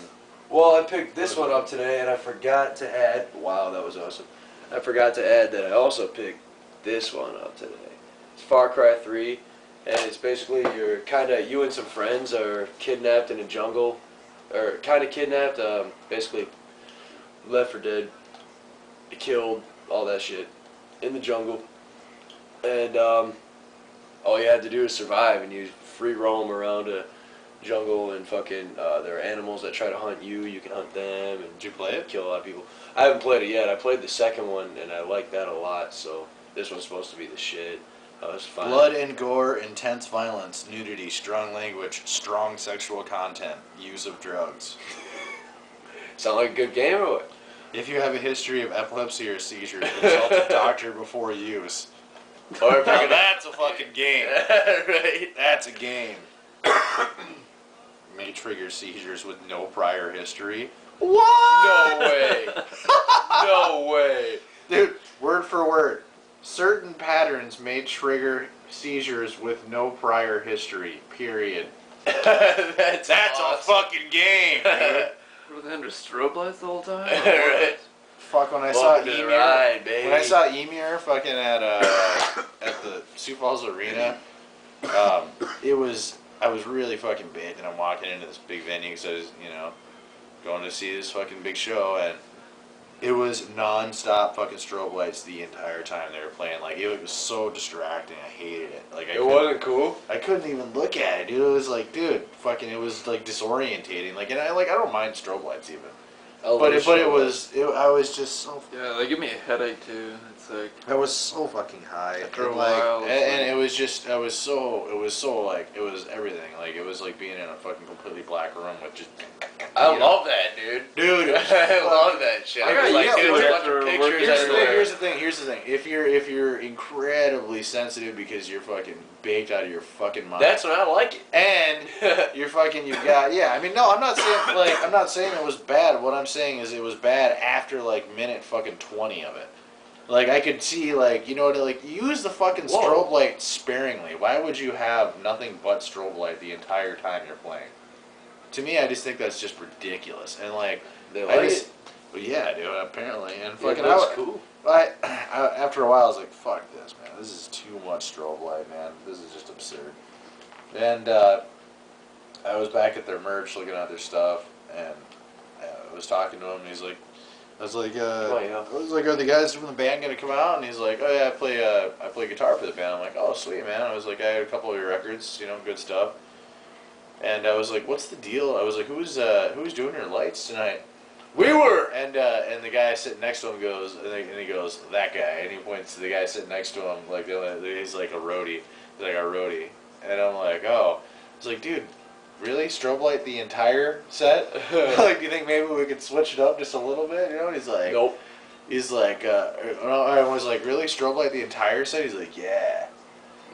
B: Well, I picked this one up today, and I forgot to add... Wow, that was awesome. I forgot to add that I also picked this one up today. It's Far Cry 3, and it's basically you and some friends are kidnapped in a jungle, or kind of kidnapped, basically left for dead, killed, all that shit, in the jungle, and all you have to do is survive, and you free roam around a jungle, and fucking there are animals that try to hunt you. You can hunt them, and
A: Did you play it?
B: kill a lot of people. I haven't played it yet. I played the second one, and I liked that a lot. So this one's supposed to be the shit. It's fine.
A: Blood and gore, intense violence, nudity, strong language, strong sexual content, use of drugs.
B: Sound like a good game or what?
A: If you have a history of epilepsy or seizures, consult a doctor before use.
B: Or
A: Now that's a fucking game.
B: right.
A: That's a game. May trigger seizures with no prior history.
B: No way. No way.
A: Dude, word for word. Certain patterns may trigger seizures with no prior history. Period.
B: That's
A: That's
B: awesome.
A: a fucking game, dude.
D: Were they under strobe lights the whole time?
B: Right.
A: Fuck, when I saw
B: Welcome to the
A: Emir,
B: ride, baby.
A: when I saw Emir fucking at the Sioux Falls Arena, I was really fucking baked, and I'm walking into this big venue because I was, going to see this fucking big show, and it was non-stop fucking strobe lights the entire time they were playing. Like, it was so distracting. I hated it. Like,
B: It wasn't cool.
A: I couldn't even look at it, dude. It was like, fucking, it was like disorientating. Like, and I don't mind strobe lights even. I was just so.
D: Yeah, they give me a headache too. It's like
A: I was so fucking high.
D: After a
A: and
D: while,
A: and it was just, it was everything. Like, it was like being in a fucking completely black room with just.
B: I love that, dude.
A: Dude,
B: I love that shit.
A: I got-
B: Like,
A: yeah,
B: dude,
A: well,
B: there's a bunch
D: after
B: of
D: work-
B: pictures
A: Here's the thing. If you're incredibly sensitive because you're fucking baked out of your fucking mind.
B: That's when I like it.
A: And you've got, yeah, I mean, no, I'm not saying it was bad. What I'm saying is it was bad after, like, minute fucking 20 of it. Like, I could see, like, use the fucking strobe light sparingly. Why would you have nothing but strobe light the entire time you're playing? To me, I just think that's just ridiculous. And, like,
B: They like it.
A: Well, yeah, dude, apparently. And
B: It
A: fucking,
B: looks cool.
A: after a while, I was like, fuck this, man. This is too much strobe light, man. This is just absurd. And I was back at their merch looking at their stuff, and I was talking to him, and I was like, are the guys from the band gonna come out? And he's like, oh yeah, I play guitar for the band. I'm like, oh sweet, man. I was like, I had a couple of your records, good stuff. And I was like, what's the deal? I was like, who's doing your lights tonight?
B: We were.
A: And the guy sitting next to him goes, and he goes, that guy, and he points to the guy sitting next to him, like he's like a roadie, he's like our roadie, and I'm like, oh, it's like, dude, really, strobe light the entire set? Like, do you think maybe we could switch it up just a little bit? And he's like,
B: Nope.
A: He's like, I was like, really, strobe light the entire set? He's like, yeah.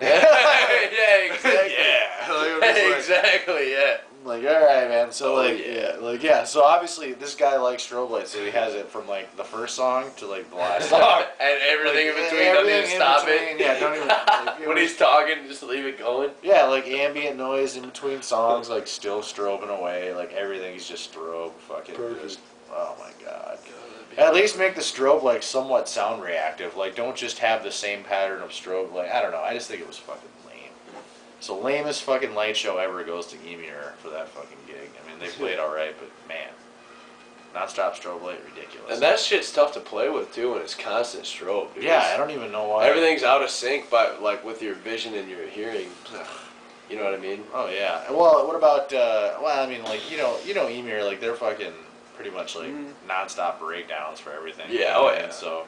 B: Yeah, exactly.
A: Yeah. Like,
B: Exactly, yeah.
A: I'm like, all right, man. So
B: yeah.
A: So obviously this guy likes strobe lights, so he has it from like the first song to like the last song,
B: And everything in between,
A: Everything
B: don't even
A: in
B: stop
A: between,
B: it.
A: Yeah, don't even. Like,
B: When he's talking, just leave it going.
A: yeah, like ambient noise in between songs, like still strobing away, like everything's just strobe, fucking.
B: Perfect.
A: Just, oh my god. At least make the strobe like somewhat sound reactive. Like, don't just have the same pattern of strobe. Like, I don't know. I just think it was fucking lame. So lamest fucking light show ever goes to Emir for that fucking gig. I mean, they played all right, but man, non-stop strobe light, ridiculous.
B: And that shit's tough to play with too when it's constant strobe. Dude.
A: yeah, I don't even know why.
B: Everything's out of sync, but like with your vision and your hearing. You know what I mean?
A: Oh yeah. Well, what about? Well, I mean, like Emir, like they're fucking pretty much like non-stop breakdowns for everything.
B: Yeah. Oh yeah.
A: So.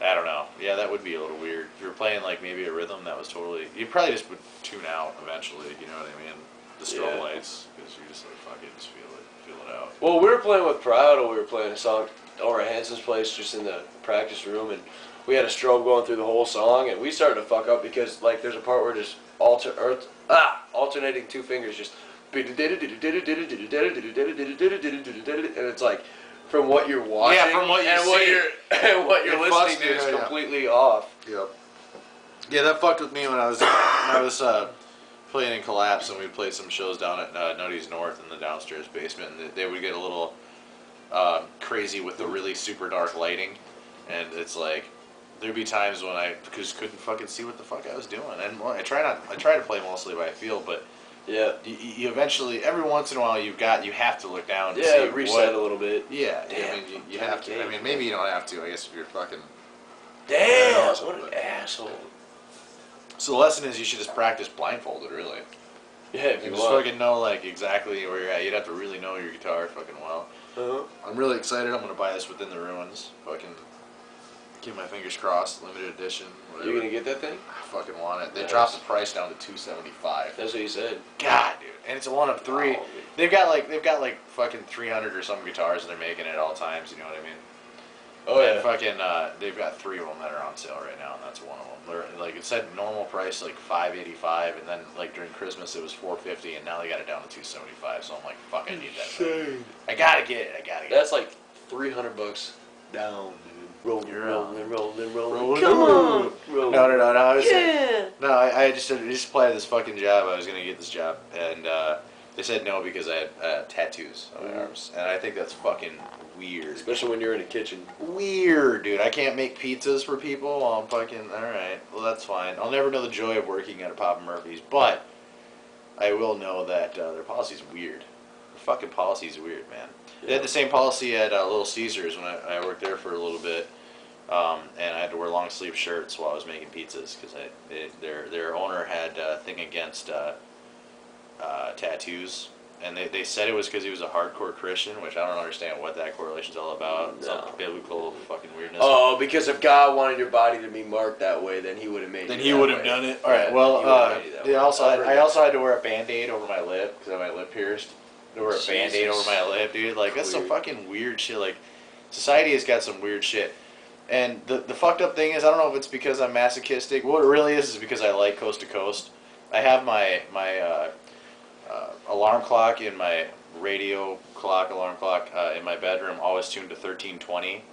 A: I don't know. Yeah, that would be a little weird. If you were playing like maybe a rhythm that was totally, you probably just would tune out eventually. You know what I mean? The strobe lights, because you just like fucking just feel it out.
B: Well, we were playing with Prado. We were playing a song over at Hanson's place, just in the practice room, and we had a strobe going through the whole song, and we started to fuck up because like there's a part where just alternating two fingers just it's like from what you're watching
A: from what you
B: and what you're listening to is completely off.
A: Yep. Yeah, that fucked with me when I was playing in Collapse, and we'd play some shows down at Nutty's North in the downstairs basement, and they would get a little crazy with the really super dark lighting, and it's like there'd be times when I just couldn't fucking see what the fuck I was doing, and I try to play mostly by feel, but
B: yeah,
A: you eventually every once in a while you have to look down. To
B: see
A: reset
B: a little bit.
A: Yeah, I mean you have to. I mean maybe you don't have to. I guess if you're fucking.
B: Damn, what an asshole.
A: So the lesson is you should just practice blindfolded, really.
B: Yeah, if you
A: just
B: want.
A: fucking know like exactly where you're at. You'd have to really know your guitar fucking well. I'm really excited. I'm gonna buy this Within the Ruins. Fucking keep my fingers crossed. Limited edition. Whatever.
B: You gonna get that thing?
A: I fucking want it. They dropped the price down to $275.
B: That's what you said.
A: God, dude, and it's a one of three.
B: Oh,
A: they've got like fucking 300 or some guitars, and they're making it at all times. You know what I mean?
B: Oh
A: and
B: yeah.
A: Fucking, they've got 3 of them that are on sale right now, and that's one of them. They're, like it said, normal price like $585, and then like during Christmas it was $450, and now they got it down to $275. So I'm like, fuck, I need that thing. I gotta get it.
B: That's like $300 down, dude. Rolling.
A: Come
B: on.
A: No, I just applied this fucking job. I was gonna get this job, and they said no because I had tattoos on my arms, and I think that's fucking weird.
B: Especially when you're in a kitchen.
A: Weird, dude. I can't make pizzas for people while I'm fucking... Alright, well that's fine. I'll never know the joy of working at a Papa Murphy's, but I will know that their policy's weird. Their fucking policy's weird, man. They had the same policy at Little Caesars when I worked there for a little bit, and I had to wear long sleeve shirts while I was making pizzas because their owner had a thing against tattoos. And they said it was because he was a hardcore Christian, which I don't understand what that correlation's all about. Some biblical fucking weirdness.
B: Oh, because if God wanted your body to be marked that way, then He would have made.
A: Then He would have done it. All right. Well, I also had to wear a Band-Aid over my lip because I had my lip pierced. To wear a Band-Aid over my lip, dude. Like that's some fucking weird shit. Like society has got some weird shit. And the fucked up thing is, I don't know if it's because I'm masochistic. What it really is because I like Coast to Coast. I have my alarm clock in my radio clock, alarm clock in my bedroom, always tuned to 1320.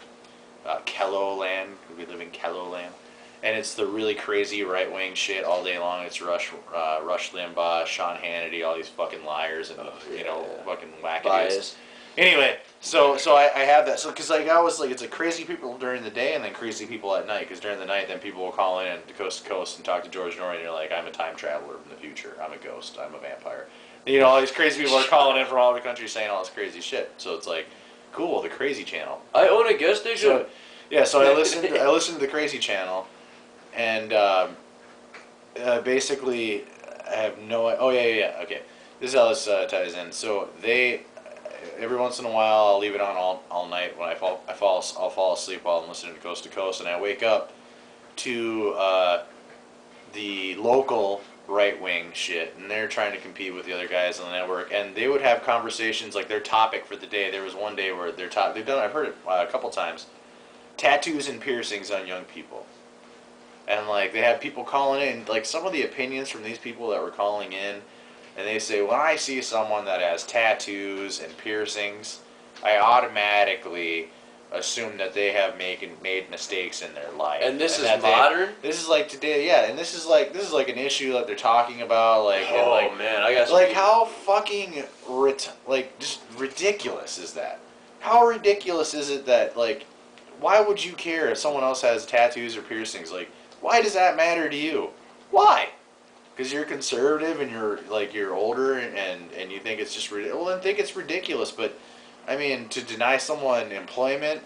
A: Kello Land, we live in Kello Land. And it's the really crazy right-wing shit all day long. It's Rush Limbaugh, Sean Hannity, all these fucking liars and, fucking wackadoos.
B: Bias.
A: Anyway, so I have that. So, because like, I was like, it's like crazy people during the day and then crazy people at night. Because during the night, then people will call in to Coast and talk to George Norrie, and you're like, I'm a time traveler from the future. I'm a ghost. I'm a vampire. You know, all these crazy people are calling in from all over the country saying all this crazy shit. So it's like, cool, the Crazy Channel.
B: I own a gas station.
A: So I listened to the Crazy Channel, and basically I have no. Oh yeah. Okay, this is how this ties in. So they. Every once in a while, I'll leave it on all night. When I'll fall asleep while I'm listening to Coast, and I wake up to the local right-wing shit, and they're trying to compete with the other guys on the network, and they would have conversations like their topic for the day. There was one day where I've heard it a couple times, tattoos and piercings on young people, and like they had people calling in, like some of the opinions from these people that were calling in. And they say, when I see someone that has tattoos and piercings, I automatically assume that they have made mistakes in their life.
B: And this is modern?
A: This is like today, yeah. And this is like an issue that they're talking about, like.
B: Oh
A: and like,
B: man, I got.
A: Like how fucking just ridiculous is that? How ridiculous is it that like, why would you care if someone else has tattoos or piercings? Like, why does that matter to you? Why? Because you're conservative and you're older and you think it's just ridiculous. Well, then think it's ridiculous. But I mean, to deny someone employment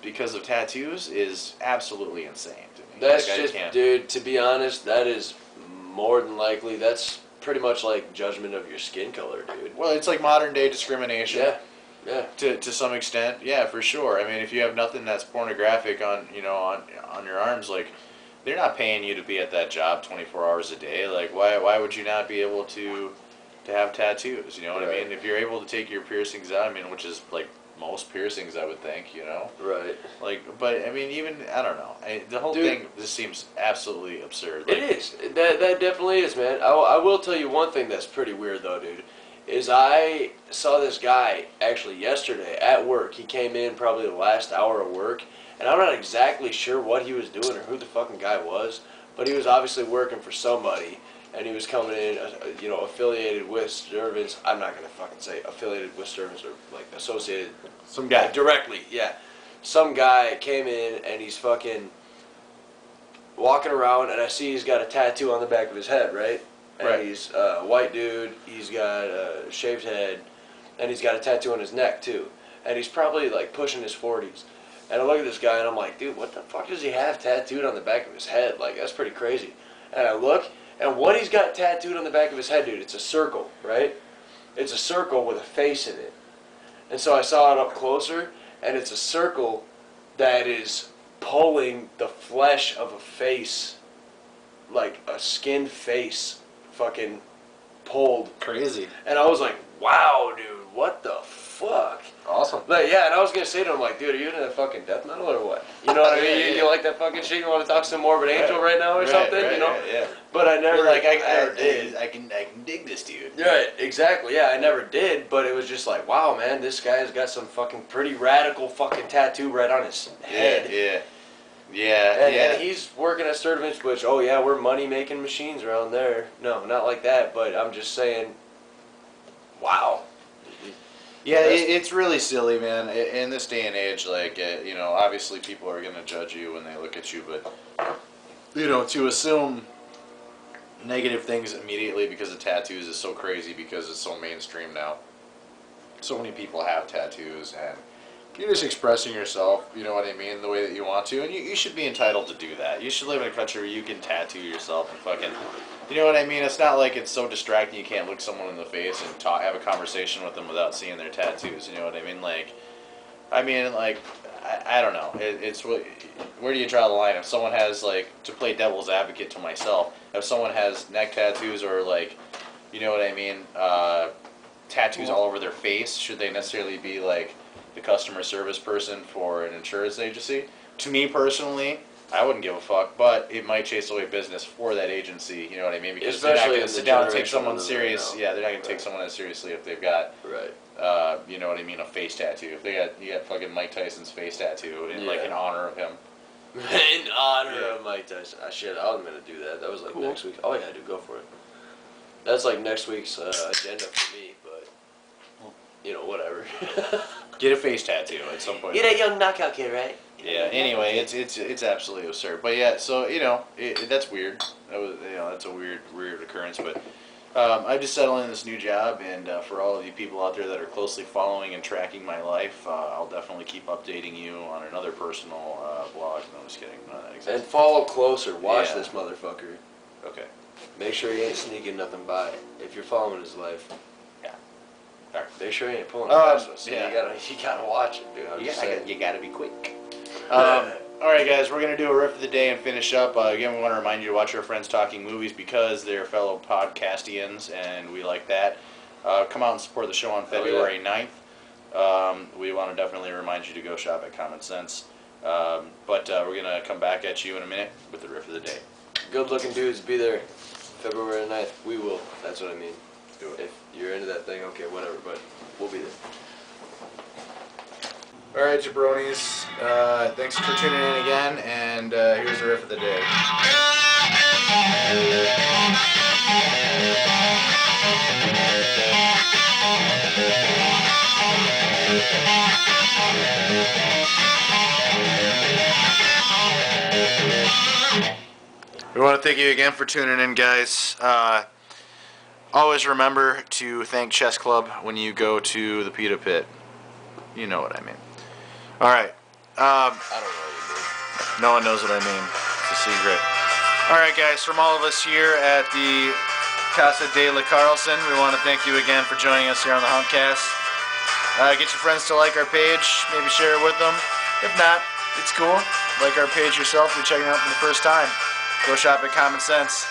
A: because of tattoos is absolutely insane to me.
B: That's dude. To be honest, that is more than likely. That's pretty much like judgment of your skin color, dude.
A: Well, it's like modern day discrimination.
B: Yeah.
A: To some extent, yeah, for sure. I mean, if you have nothing that's pornographic on your arms, like. They're not paying you to be at that job 24 hours a day. Like, why would you not be able to have tattoos? You know what I mean? If you're able to take your piercings out, I mean, which is like most piercings, I would think, you know?
B: Right.
A: Like, but, I mean, even, I don't know. The whole thing just seems absolutely absurd. Like,
B: It is. That definitely is, man. I will tell you one thing that's pretty weird, though, dude. Is I saw this guy, actually, yesterday at work. He came in probably the last hour of work, and I'm not exactly sure what he was doing or who the fucking guy was, but he was obviously working for somebody, and he was coming in, you know, affiliated with servants. I'm not going to fucking say affiliated with servants or, like, associated.
A: some guy.
B: Directly, yeah. Some guy came in, and he's fucking walking around, and I see he's got a tattoo on the back of his head, right? And
A: Right.
B: he's a white dude, he's got a shaved head, and he's got a tattoo on his neck, too. And he's probably, like, pushing his 40s. And I look at this guy, and I'm like, dude, what the fuck does he have tattooed on the back of his head? Like, that's pretty crazy. And I look, and what he's got tattooed on the back of his head, dude, it's a circle, right? It's a circle with a face in it. And so I saw it up closer, and it's a circle that is pulling the flesh of a face, like a skinned face, fucking pulled.
A: Crazy.
B: And I was like, wow, dude, what the fuck?
A: Awesome.
B: Like, yeah, and I was going to say to him, like, dude, are you into that fucking death metal or what? You know what I mean?
A: Yeah,
B: You like that fucking shit? You want to talk some more of an angel right now or something?
A: Right,
B: you know?
A: yeah.
B: But I never,
A: Like,
B: I never did.
A: I can dig this dude.
B: Right, exactly. Yeah, I never did, but it was just like, wow, man, this guy's got some fucking pretty radical fucking tattoo right on his head.
A: Yeah.
B: And he's working at Servants, which, oh yeah, we're money-making machines around there. No, not like that, but I'm just saying, wow.
A: Yeah, it's really silly, man. In this day and age, like, you know, obviously people are going to judge you when they look at you, but, you know, to assume negative things immediately because of tattoos is so crazy because it's so mainstream now. So many people have tattoos, and you're just expressing yourself, you know what I mean, the way that you want to, and you should be entitled to do that. You should live in a country where you can tattoo yourself and fucking, you know what I mean? It's not like it's so distracting you can't look someone in the face and have a conversation with them without seeing their tattoos, you know what I mean? Like, I don't know. It's where do you draw the line? If someone has, like, to play devil's advocate to myself, if someone has neck tattoos or, like, you know what I mean, tattoos all over their face, should they necessarily be, like, the customer service person for an insurance agency? To me personally, I wouldn't give a fuck, but it might chase away business for that agency, you know what I mean? Because they're not going to sit down and take someone serious. Yeah, they're not going to take someone as seriously if they've got, you know what I mean, a face tattoo. If you got fucking Mike Tyson's face tattoo in honor of him.
B: In honor of Mike Tyson. Shit, I wasn't going to do that. That was like next week. Oh yeah, dude, go for it. That's like next week's agenda for me, but, you know, whatever.
A: Get a face tattoo at some point.
B: You're that young knockout kid, right?
A: Yeah. Anyway, it's absolutely absurd. But yeah, so you know, that's weird. That was, you know, that's a weird occurrence. But I'm just settling in this new job, and for all of you people out there that are closely following and tracking my life, I'll definitely keep updating you on another personal blog. No, I'm just kidding. None of that exists.
B: And follow closer. Watch this motherfucker.
A: Okay.
B: Make sure he ain't sneaking nothing by. If you're following his life.
A: All right.
B: Make sure he ain't pulling a fast one. So
A: yeah.
B: You gotta watch it, dude.
A: You gotta be quick. All right, guys, we're gonna do a riff of the day and finish up. Again, we want to remind you to watch our friends talking movies because they're fellow podcastians, and we like that. Come out and support the show on February 9th. We want to definitely remind you to go shop at Common Sense. But we're gonna come back at you in a minute with the riff of the day.
B: Good looking dudes, be there February 9th. We will. That's what I mean.
A: Do it.
B: If you're into that thing, okay, whatever, but we'll be there.
A: All right, jabronis. Thanks for tuning in again, and here's the riff of the day. We want to thank you again for tuning in, guys. Always remember to thank Chess Club when you go to the Pita Pit. You know what I mean. All right.
B: I don't know what you mean.
A: No one knows what I mean. It's a secret. All right, guys. From all of us here at the Casa de la Carlson, we want to thank you again for joining us here on the Humpcast. Get your friends to like our page. Maybe share it with them. If not, it's cool. Like our page yourself if you're checking it out for the first time. Go shop at Common Sense.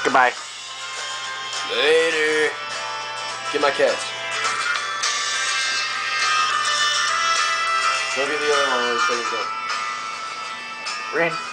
A: Goodbye.
B: Later. Get my cats. Don't get the other one while he's taking a dump.
A: Rain.